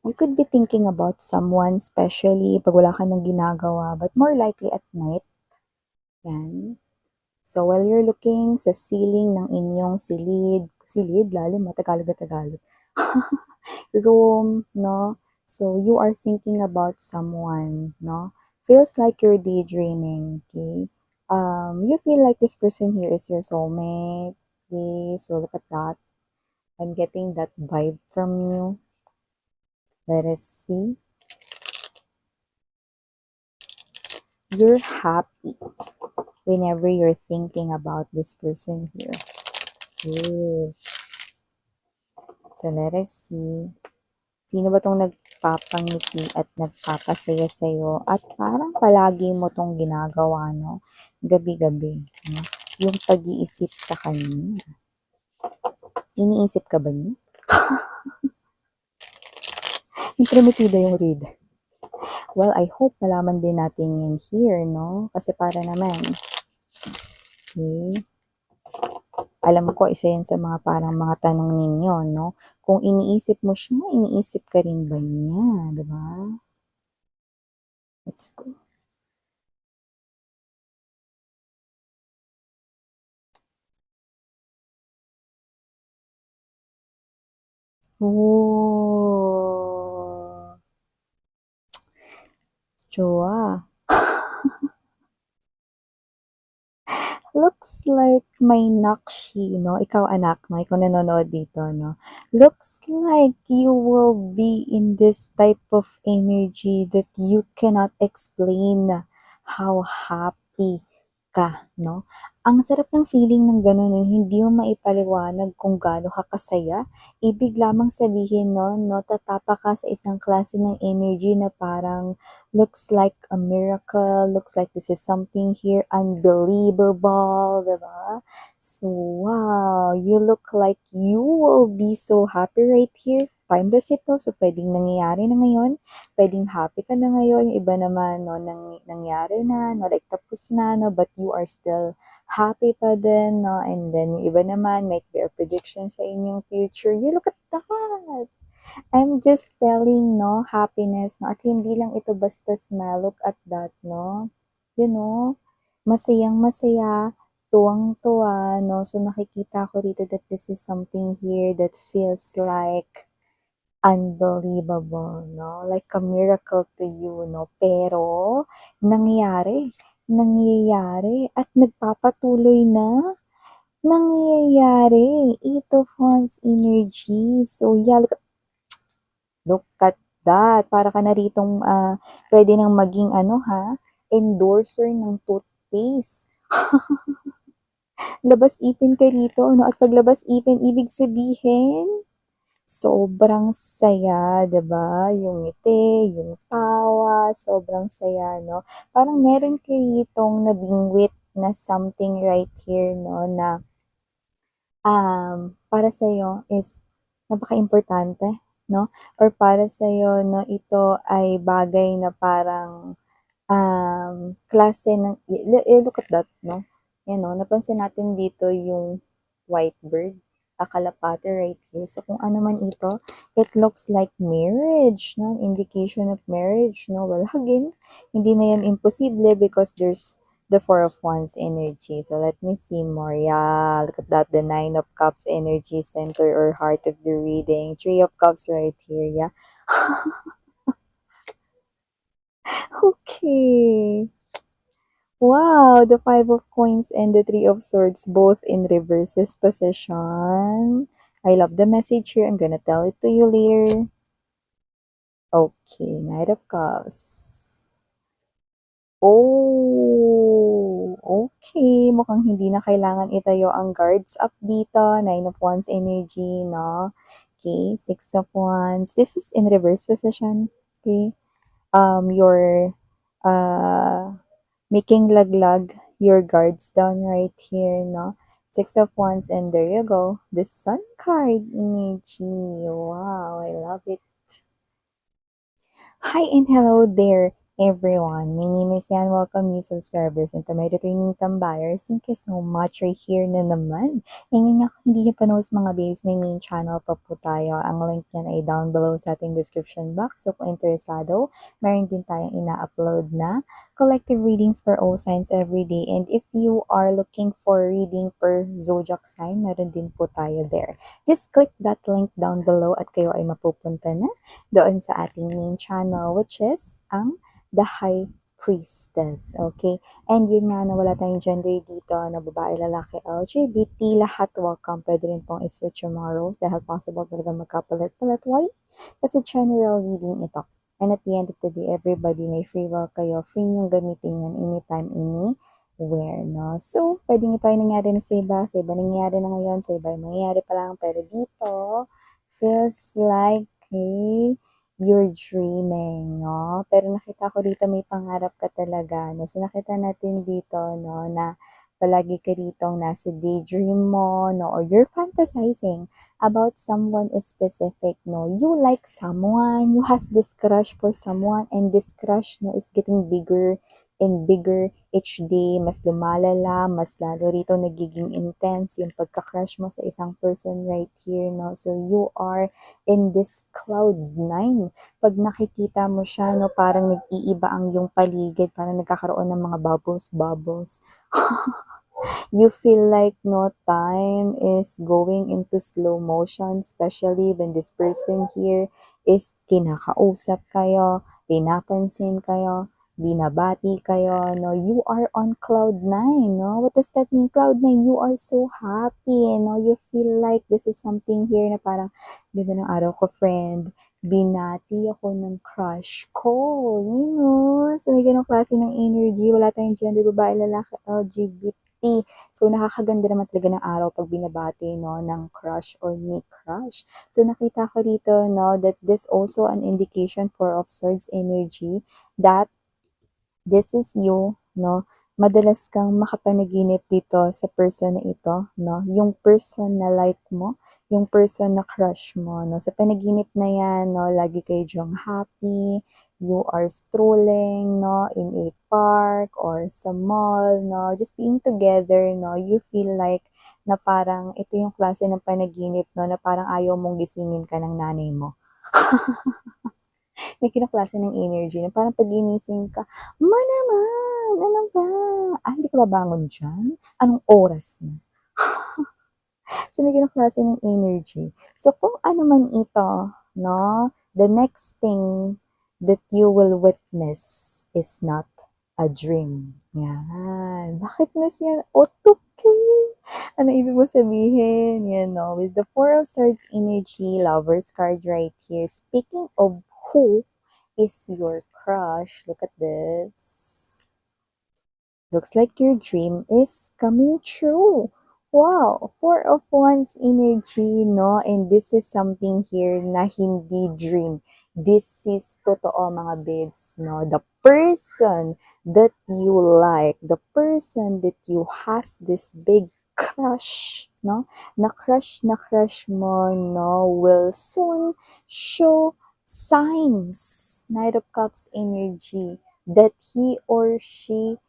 You could be thinking about someone, especially pag wala ka nang ginagawa, but more likely at night. Yan. So, while you're looking sa ceiling ng inyong silid, lalim, Tagalog na Tagalog, room, no? So, you are thinking about someone, no? Feels like you're daydreaming, okay? You feel like this person here is your soulmate, okay? So, look at that. I'm getting that vibe from you. Let us see. You're happy whenever you're thinking about this person here. Ooh. So, let us see. Sino ba tong nagpapangiti at nagpapasaya sa'yo at parang palagi mo tong ginagawa, no? Gabi-gabi, no? Yung pag-iisip sa kanya. Iniisip ka ba niya? Intrometida yung reader. Well, I hope malaman din natin yan here, no? Kasi para naman, okay? Alam ko, isa yan sa mga parang mga tanong ninyo, no? Kung iniisip mo siya, iniisip ka rin ba niya, diba? Let's go. Oh, jowa. Looks like may nakshi, no? Ikaw anak, no? Ikaw nanonood dito, no? Looks like you will be in this type of energy that you cannot explain how happy ka, no? Ang sarap ng feeling ng gano'n, no? Hindi mo maipaliwanag kung gaano ka kasaya. Ibig lamang sabihin, no, tatapa ka sa isang klase ng energy na parang looks like a miracle, looks like this is something here unbelievable, diba? So, wow, you look like you will be so happy right here. Timeless ito, so pwedeng nangyayari na ngayon, pwedeng happy ka na ngayon, yung iba naman, no, nangyari na, no, like tapos na, no, but you are still happy pa din, no, and then yung iba naman, might be a prediction sa inyong future. You look at that! I'm just telling, no, happiness, no, at hindi lang ito basta smile, look at that, no, you know, masayang masaya, tuwang-tuwa, no, so nakikita ko dito that this is something here that feels like unbelievable, no, like a miracle to you, no, pero nangyayari, nangyayari at nagpapatuloy na nangyayari. 8 of Wands energy. So, yeah, look at that. Para ka na ritong pwede nang maging ano ha, endorser ng toothpaste. Labas ipin ka rito, no? At paglabas ipin, ibig sabihin, sobrang saya, 'di ba? Yung ngiti, yung tawa, sobrang saya, no? Parang meron ka ritong nabingwit na something right here, no, na para sa'yo is napaka-importante, no? Or para sa'yo, no, ito ay bagay na parang klase ng, look at that, no? Yan, no? Napansin natin dito yung white bird, kalapate right here. So, kung ano man ito, it looks like marriage, no? Indication of marriage, no? Well, again, hindi na yan imposible because there's the Four of Wands energy. So, let me see more. Yeah, look at that. The Nine of Cups energy center or heart of the reading. Three of Cups right here. Yeah. Okay. Wow, the Five of Coins and the Three of Swords both in reverses position. I love the message here. I'm gonna tell it to you later. Okay, Knight of Cups. Oh, okay. Mukhang hindi na kailangan itayo ang guards up dito. Nine of Wands energy, no? Okay, Six of Wands. This is in reverse position. Okay. Your making laglag your guards down right here, no? Six of Wands, and there you go. The Sun card energy. Wow, I love it. Hi and hello there. everyone. My name is Yan. Welcome new subscribers and to my returning tambayers. Thank you so much. We're here na naman. And yun nga, kung hindi nyo pa know mga babes, may main channel pa po tayo. Ang link niyan ay down below sa ating description box. So kung interesado, meron din tayong ina-upload na collective readings for all signs every day. And if you are looking for reading per zodiac sign, meron din po tayo there. Just click that link down below at kayo ay mapupunta na doon sa ating main channel, which is ang The High Priestess. Okay? And yun nga na wala tayong gender dito na babae, lalaki, LGBT, lahat welcome. Pwede rin pong i-switch yung mga roles dahil possible talaga magkapalit-palit. Why? Kasi general reading ito. And at the end of the day, everybody may free will kayo. Free nyo gamitin yan anytime, anywhere, no? So, pwedeng ito ay nangyari na sa iba nangyayari na ngayon, sa iba ay mangyayari pa lang. Pero dito, feels like, you're dreaming, no? Pero nakita ko dito may pangarap ka talaga, no? So nakita natin dito, no, na palagi ka ditong nasa daydream mo, no? Or you're fantasizing about someone specific, no? You like someone, you has this crush for someone, and this crush, no, is getting bigger and bigger each day, mas lumalala, mas lalo rito nagiging intense yung pagka-crush mo sa isang person right here, no? So you are in this cloud nine. Pag nakikita mo siya, no, parang nag-iiba ang yung paligid, parang nagkakaroon ng mga bubbles. You feel like no time is going into slow motion, especially when this person here is kinakausap kayo, pinapansin kayo, binabati kayo, no? You are on cloud nine, no? What does that mean? Cloud nine, you are so happy, no? You feel like this is something here na parang, ganda ng araw ko, friend. Binati ako ng crush ko, you know? So, may ganong klase ng energy. Wala tayong gender, babae, lalaki, LGBT. So, nakakaganda naman talaga ng araw pag binabati, no, ng crush or ni crush. So, nakita ko dito, no, that this also an indication for of swords energy that this is you, no? Madalas kang makapanaginip dito sa person na ito, no? Yung person na like mo, yung person na crush mo, no? Sa panaginip na yan, no, lagi kayo diyang happy, you are strolling, no, in a park or sa mall, no? Just being together, no? You feel like na parang ito yung klase ng panaginip, no, na parang ayaw mong gisingin ka ng nanay mo. May kinaklase ng energy na parang pag ginising ka, "Ma naman, ano ba? Hindi ka babangon diyan? Anong oras na?" So, may kinaklase ng energy. So, kung ano man ito, no, the next thing that you will witness is not a dream. Yan. Bakit mas yan? Okay. Ano ibig mo sabihin? Yan, no? With the Four of Swords energy, Lover's card right here. Speaking of who is your crush, look at this. Looks like your dream is coming true. Wow, Four of Wands energy, no? And this is something here na hindi dream. This is totoo mga babes, no? The person that you like, the person that you has this big crush, no? Na crush mo, no? Will soon show signs, Knight of Cups energy, that he or she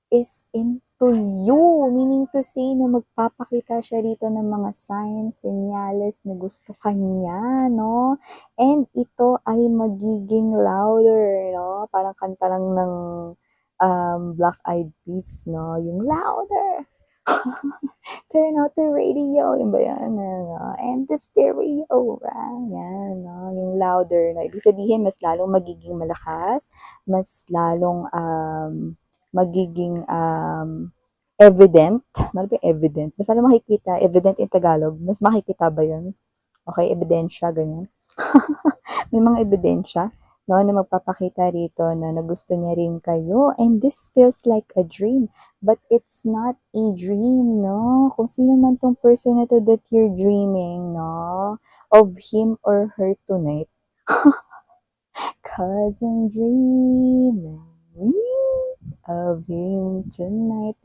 is into you. Meaning to say na magpapakita siya rito ng mga signs, senyales na gusto kanya, no? And ito ay magiging louder, no? Parang kanta lang ng Black Eyed Peas, no? Yung louder. Turn out the radio, yun ba yan? Ano? And the stereo, yan, no? Yung louder, no? Ibig sabihin, mas lalong magiging malakas, mas lalong magiging evident. Ano ba yung evident? Mas lalong makikita, evident in Tagalog, mas makikita ba yun? Okay, ebidensya, ganyan. May mga ebidensya, no, na magpapakita rito na gusto niya rin kayo. And this feels like a dream. But it's not a dream, no? Kung sino man tong person na to that you're dreaming, no? Of him or her tonight. 'Cause I'm dreaming. of him tonight,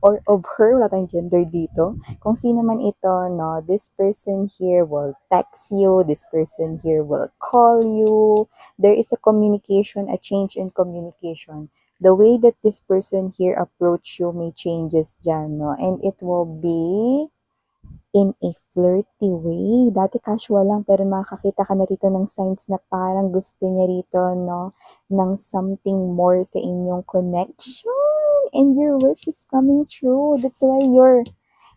or of her, wala tayong gender dito. Kung sino man ito, no, this person here will text you, this person here will call you. There is a communication, a change in communication. The way that this person here approach you may changes dyan, no? And it will be in a flirty way. Dati casual lang, pero makakita ka na rito ng signs na parang gusto niya rito, no, ng something more sa inyong connection. And your wish is coming true. That's why your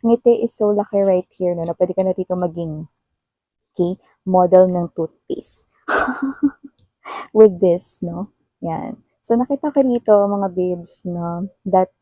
ngiti is so lucky right here, no, na pwede ka na rito maging, okay, model ng toothpaste. With this, no? Yan. So, nakita ko rito, mga babes, no, that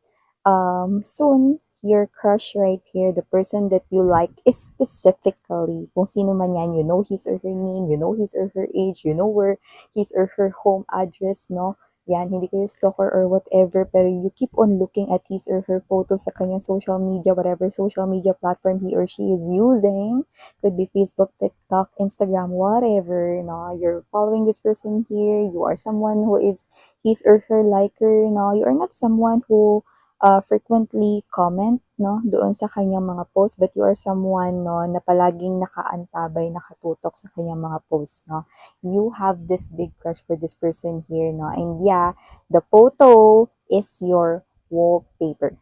soon, your crush right here, the person that you like, is specifically, kung sino man yan, you know his or her name, you know his or her age, you know where his or her home address, no? Yan, hindi kayo stalker or whatever, pero you keep on looking at his or her photos sa kanyang social media, whatever social media platform he or she is using. Could be Facebook, TikTok, Instagram, whatever, no? You're following this person here, you are someone who is his or her liker, no? You are not someone who frequently comment, no, doon sa kanyang mga post, but you are someone, no, na palaging nakaantabay, nakatutok sa kanyang mga post, no. You have this big crush for this person here, no, and yeah, the photo is your wallpaper.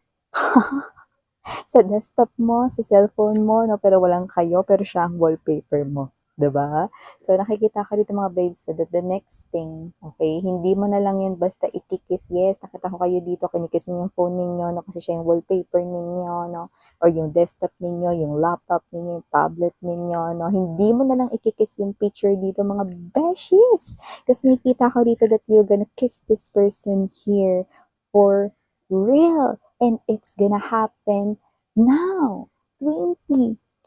Sa desktop mo, sa cellphone mo, no, pero walang kayo, pero siya ang wallpaper mo. 'Di ba? So, nakikita ka dito mga babes, so that the next thing, okay, hindi mo na lang yan basta ikikis. Yes, nakita ko kayo dito, kinikiss niyo yung phone ninyo, no, kasi siya yung wallpaper ninyo, no, or yung desktop ninyo, yung laptop ninyo, yung tablet ninyo, no. Hindi mo na lang ikikis yung picture dito, mga beshies. Kasi nakikita ko dito that you're gonna kiss this person here for real. And it's gonna happen now.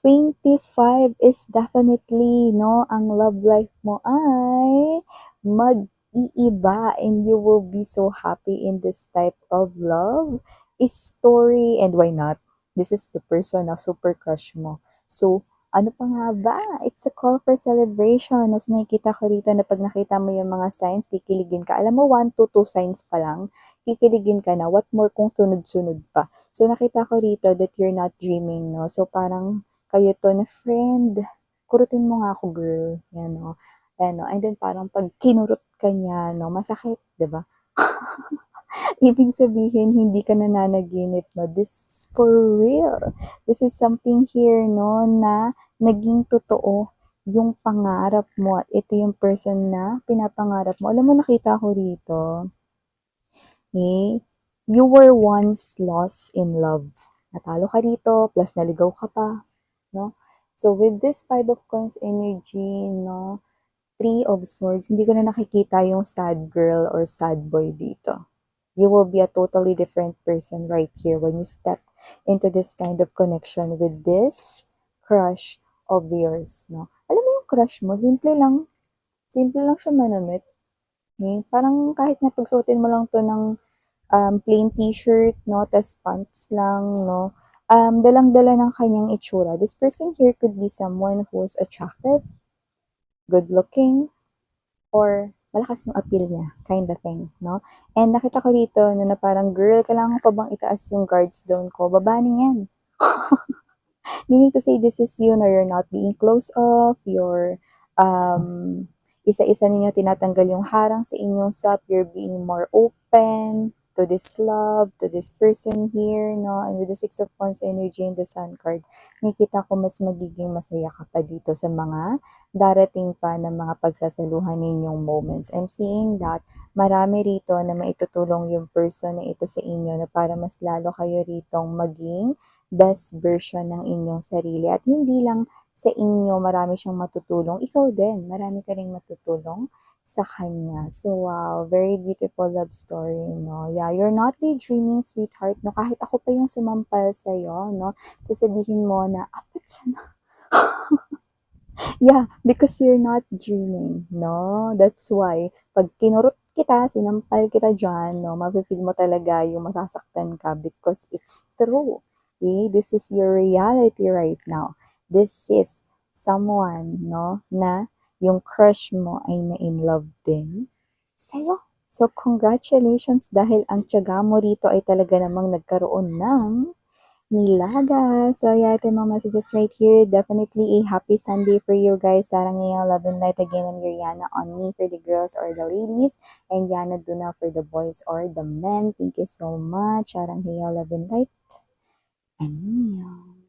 2025 is definitely, no, ang love life mo ay mag-iiba and you will be so happy in this type of love story. And why not? This is the person na super crush mo. So, ano pa nga ba? It's a call for celebration. As nakikita ko rito na pag nakita mo yung mga signs, kikiligin ka. Alam mo, 1 to 2 signs pa lang, kikiligin ka na. What more kung sunod-sunod pa? So, nakita ko rito that you're not dreaming, no? So, parang kayo to na friend. Kurutin mo nga ako, girl. Yan, no? Yan, no? And then, parang pag kinurot ka niya, no? Masakit, di ba? Ibig sabihin, hindi ka nananaginip, no? This is for real. This is something here, no, na naging totoo yung pangarap mo at ito yung person na pinapangarap mo. Alam mo, nakita ko rito, you were once lost in love. Natalo ka rito, plus naligaw ka pa, no? So, with this Five of Coins energy, no, Three of Swords, hindi ko na nakikita yung sad girl or sad boy dito. You will be a totally different person right here when you step into this kind of connection with this crush of yours, no? Alam mo yung crush mo, simple lang. Simple lang siya manamit. Okay? Parang kahit na pagsuotin mo lang to ng plain t-shirt, no, tas pants lang, no, dalang-dala ng kanyang itsura. This person here could be someone who's attractive, good-looking, or malakas yung appeal niya, kind of thing, no? And nakita ko dito na parang, girl, kailangan pa bang itaas yung guards down ko? Babaning yan. Meaning to say, this is you na you're not being close off, you're, isa-isa ninyo tinatanggal yung harang sa inyong self, you're being more open to this love, to this person here, no? And with the Six of Wands energy and the Sun card, nakikita ko mas magiging masaya ka pa dito sa mga darating pa na mga pagsasaluhan ninyong moments. I'm seeing that marami rito na maitutulong yung person na ito sa inyo na para mas lalo kayo ritong maging best version ng inyong sarili. At hindi lang sa inyo marami siyang matutulong, ikaw din, marami ka ring matutulong sa kanya. So, wow, very beautiful love story, no? Yeah, you're not daydreaming, sweetheart, no? Kahit ako pa yung sumampal sa'yo, no? Sasabihin mo na, apat sana. Yeah, because you're not dreaming, no? That's why, pag kinurot kita, sinampal kita dyan, no? Mapifeel mo talaga yung masasaktan ka because it's true. Okay? This is your reality right now. This is someone, no, na yung crush mo ay na-in love din sa'yo. So, congratulations dahil ang tiyaga mo rito ay talaga namang nagkaroon ng nilaga. So, yeah, ito yung mga messages right here. Definitely a happy Sunday for you guys. Sarang ngayong love and light again and your Yana on me for the girls or the ladies. And Yana Duna for the boys or the men. Thank you so much. Sarang ngayong love and light. And